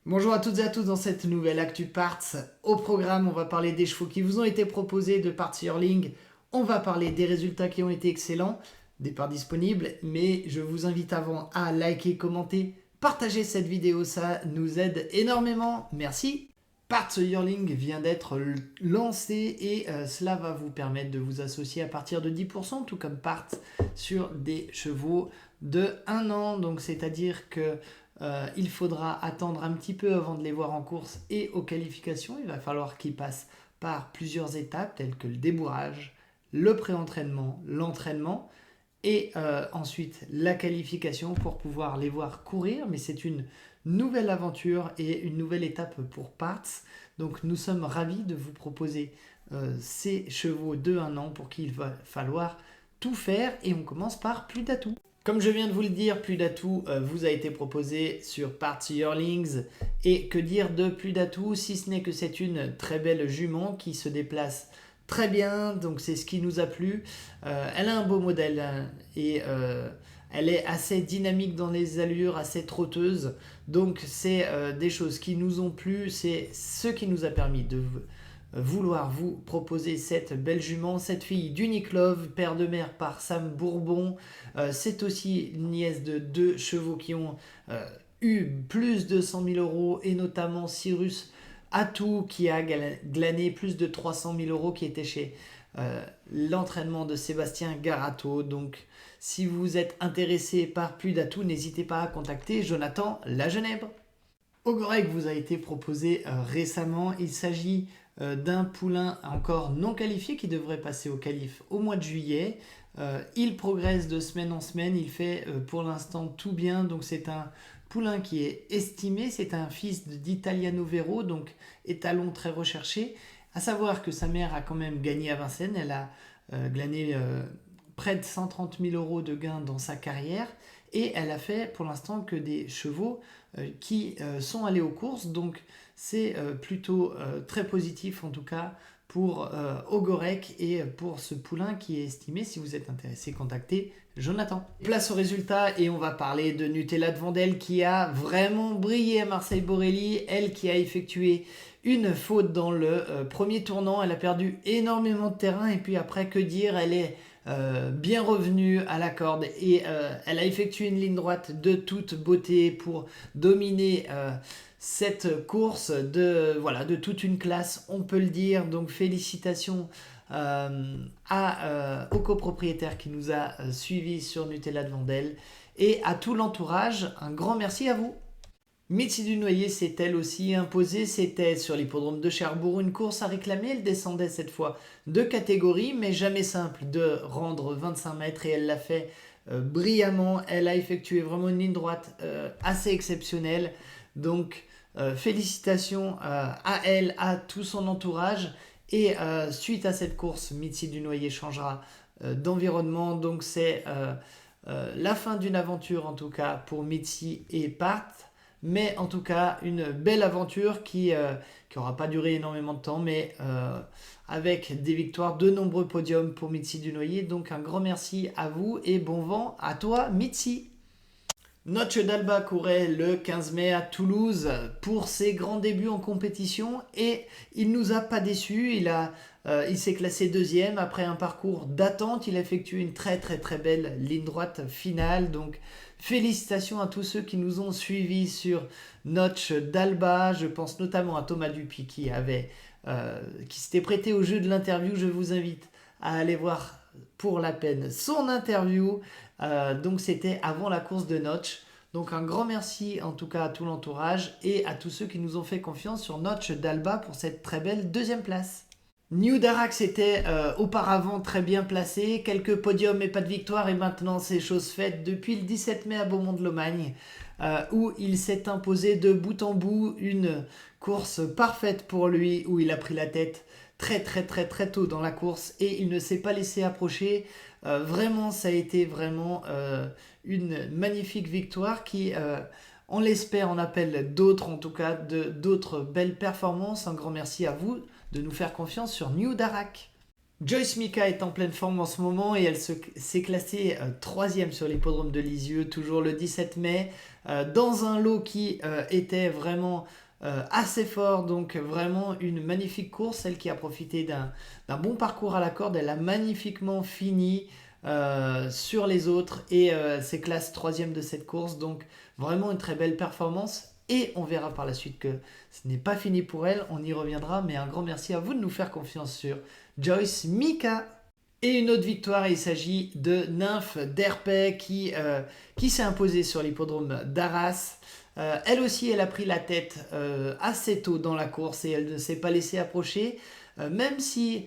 Bonjour à toutes et à tous dans cette nouvelle Actu Parts. Au programme, on va parler des chevaux qui vous ont été proposés de Parts Yearling. On va parler des résultats qui ont été excellents, des parts disponibles. Mais je vous invite avant à liker, commenter, partager cette vidéo, ça nous aide énormément. Merci. Parts Yearling vient d'être lancé et cela va vous permettre de vous associer à partir de 10%, tout comme Parts, sur des chevaux de 1 an. Donc c'est-à-dire que il faudra attendre un petit peu avant de les voir en course et aux qualifications. Il va falloir qu'ils passent par plusieurs étapes telles que le débourrage, le pré-entraînement, l'entraînement et ensuite la qualification pour pouvoir les voir courir. Mais c'est une nouvelle aventure et une nouvelle étape pour Parts. Donc nous sommes ravis de vous proposer ces chevaux de 1 an pour qui il va falloir tout faire et on commence par Plus d'Atout. Comme je viens de vous le dire, Plus d'Atout vous a été proposé sur Parts Yearlings. Et que dire de Plus d'Atout si ce n'est que c'est une très belle jument qui se déplace très bien, donc c'est ce qui nous a plu. Elle a un beau modèle et elle est assez dynamique dans les allures, assez trotteuse. Donc c'est des choses qui nous ont plu, c'est ce qui nous a permis de vouloir vous proposer cette belle jument, cette fille d'Unique Love, père de mère par Sam Bourbon. C'est aussi une nièce de 2 chevaux qui ont eu plus de 100 000 euros et notamment Cyrus Atout qui a glané plus de 300 000 euros qui était chez l'entraînement de Sébastien Garato. Donc si vous êtes intéressé par Plus d'Atout, n'hésitez pas à contacter Jonathan Lagenèbre. Ogorek vous a été proposé récemment. Il s'agit d'un poulain encore non qualifié qui devrait passer au qualif au mois de juillet. Il progresse de semaine en semaine. Il fait pour l'instant tout bien. Donc c'est un poulain qui est estimé. C'est un fils d'Italiano Vero, donc étalon très recherché. À savoir que sa mère a quand même gagné à Vincennes. Elle a glané près de 130 000 euros de gains dans sa carrière. Et elle a fait pour l'instant que des chevaux qui sont allés aux courses. Donc c'est plutôt très positif en tout cas pour Ogorek et pour ce poulain qui est estimé. Si vous êtes intéressé, contactez Jonathan. Place au résultat et on va parler de Nutella de Vendel qui a vraiment brillé à Marseille-Borelli. Elle qui a effectué une faute dans le premier tournant. Elle a perdu énormément de terrain et puis après, que dire, elle est bien revenue à la corde et elle a effectué une ligne droite de toute beauté pour dominer cette course de toute une classe, on peut le dire. Donc félicitations au copropriétaire qui nous a suivis sur Nutella de Vendel et à tout l'entourage, un grand merci à vous. Mitzi du Noyer s'est elle aussi imposée, c'était sur l'hippodrome de Cherbourg, une course à réclamer. Elle descendait cette fois de catégorie, mais jamais simple de rendre 25 mètres et elle l'a fait brillamment. Elle a effectué vraiment une ligne droite assez exceptionnelle. Donc félicitations à elle, à tout son entourage. Et suite à cette course, Mitzi du Noyer changera d'environnement. Donc c'est la fin d'une aventure en tout cas pour Mitzi et Parts. Mais en tout cas, une belle aventure qui n'aura pas duré énormément de temps, mais avec des victoires, de nombreux podiums pour Mitzi du Noyer. Donc un grand merci à vous et bon vent à toi, Mitzi. Noche d'Alba courait le 15 mai à Toulouse pour ses grands débuts en compétition et il nous a pas déçus. Il s'est classé 2e après un parcours d'attente. Il a effectué une très très très belle ligne droite finale. Donc félicitations à tous ceux qui nous ont suivis sur Noche d'Alba. Je pense notamment à Thomas Dupuis qui s'était prêté au jeu de l'interview. Je vous invite à aller voir pour la peine son interview. Donc c'était avant la course de Noche. Donc un grand merci en tout cas à tout l'entourage et à tous ceux qui nous ont fait confiance sur Noche d'Alba pour cette très belle 2e place. New Darax était auparavant très bien placé, quelques podiums et pas de victoire et maintenant c'est chose faite depuis le 17 mai à Beaumont-de-Lomagne où il s'est imposé de bout en bout, une course parfaite pour lui où il a pris la tête très très très très tôt dans la course et il ne s'est pas laissé approcher. Vraiment ça a été vraiment une magnifique victoire qui on l'espère en appelle d'autres, en tout cas d'autres belles performances. Un grand merci à vous de nous faire confiance sur New Darak. Joyce Mika est en pleine forme en ce moment et elle s'est classée troisième sur l'hippodrome de Lisieux, toujours le 17 mai, dans un lot qui était vraiment assez fort, donc vraiment une magnifique course, celle qui a profité d'un bon parcours à la corde, elle a magnifiquement fini sur les autres et s'est classe troisième de cette course, donc vraiment une très belle performance. Et on verra par la suite que ce n'est pas fini pour elle, on y reviendra, mais un grand merci à vous de nous faire confiance sur Joyce Mika. Et une autre victoire, il s'agit de Nymphe d'Herpet qui s'est imposée sur l'hippodrome d'Arras. Elle aussi, elle a pris la tête assez tôt dans la course et elle ne s'est pas laissée approcher, même si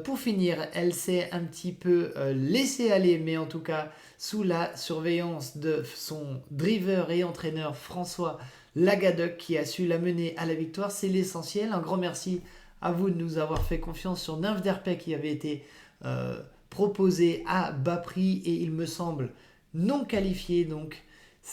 pour finir, elle s'est un petit peu laissée aller, mais en tout cas sous la surveillance de son driver et entraîneur François Lagadec qui a su la mener à la victoire. C'est l'essentiel. Un grand merci à vous de nous avoir fait confiance sur Nymphe d'Herpet qui avait été proposé à bas prix et il me semble non qualifié. Donc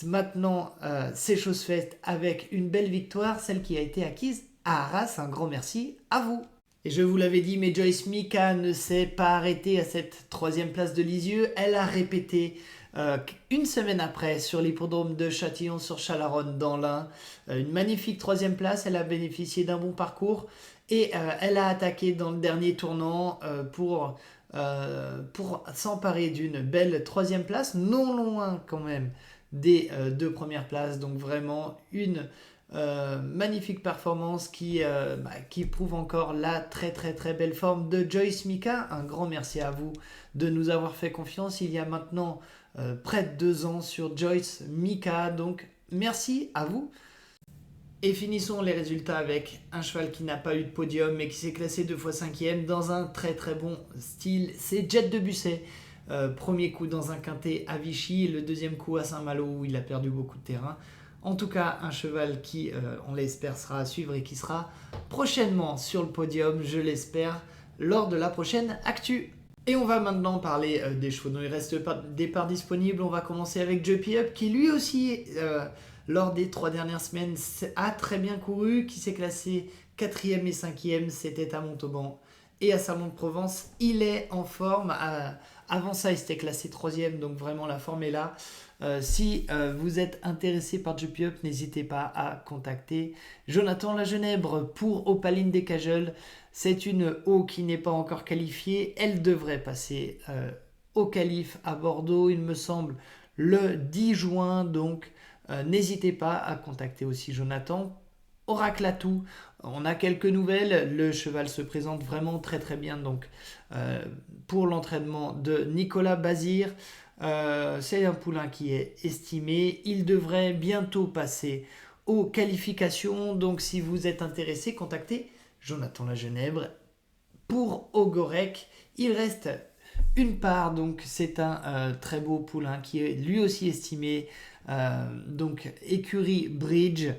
maintenant, c'est chose faite avec une belle victoire, celle qui a été acquise à Arras. Un grand merci à vous. Et je vous l'avais dit, mais Joyce Mika ne s'est pas arrêtée à cette troisième place de Lisieux. Elle a répété une semaine après sur l'hippodrome de Châtillon-sur-Chalaronne dans l'Ain. Une magnifique troisième place, elle a bénéficié d'un bon parcours et elle a attaqué dans le dernier tournant pour s'emparer d'une belle troisième place, non loin quand même des deux premières places. Donc vraiment une magnifique performance qui prouve encore la très très très belle forme de Joyce Mika. Un grand merci à vous de nous avoir fait confiance il y a maintenant près de 2 ans sur Joyce Mika. Donc merci à vous. Et finissons les résultats avec un cheval qui n'a pas eu de podium mais qui s'est classé 2 fois 5e dans un très très bon style. C'est Jet de Busset. Premier coup dans un quintet à Vichy, le deuxième coup à Saint-Malo où il a perdu beaucoup de terrain. En tout cas, un cheval qui, on l'espère, sera à suivre et qui sera prochainement sur le podium, je l'espère, lors de la prochaine actu. Et on va maintenant parler des chevaux dont il reste des parts disponibles. On va commencer avec Juppy Up qui lui aussi, lors des 3 dernières semaines, a très bien couru, qui s'est classé 4e et 5e, c'était à Montauban et à Salon-de-Provence. Il est en forme. Avant ça, il s'était classé 3e, donc vraiment la forme est là. Si vous êtes intéressé par Juppy Up, n'hésitez pas à contacter Jonathan Lagenèbre pour Opaline des Cajoles. C'est une eau qui n'est pas encore qualifiée. Elle devrait passer au qualif à Bordeaux, il me semble, le 10 juin. Donc n'hésitez pas à contacter aussi Jonathan. Oracle Atout, on a quelques nouvelles. Le cheval se présente vraiment très très bien. Donc pour l'entraînement de Nicolas Bazir, c'est un poulain qui est estimé. Il devrait bientôt passer aux qualifications. Donc si vous êtes intéressé, contactez Jonathan Lagenèbre. Pour Ogorek, il reste une part. Donc c'est un très beau poulain qui est lui aussi estimé. Donc écurie Bridge.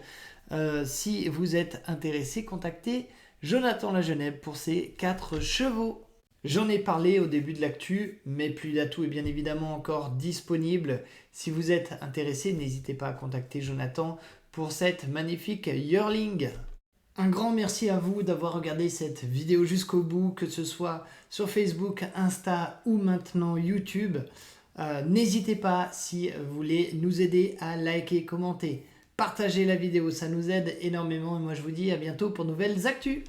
Si vous êtes intéressé, contactez Jonathan Lagenèbre pour ces 4 chevaux. J'en ai parlé au début de l'actu, mais Pluie d'Atout est bien évidemment encore disponible. Si vous êtes intéressé, n'hésitez pas à contacter Jonathan pour cette magnifique yearling. Un grand merci à vous d'avoir regardé cette vidéo jusqu'au bout, que ce soit sur Facebook, Insta ou maintenant YouTube. N'hésitez pas, si vous voulez nous aider, à liker, commenter, partager la vidéo, ça nous aide énormément. Et moi je vous dis à bientôt pour nouvelles actus.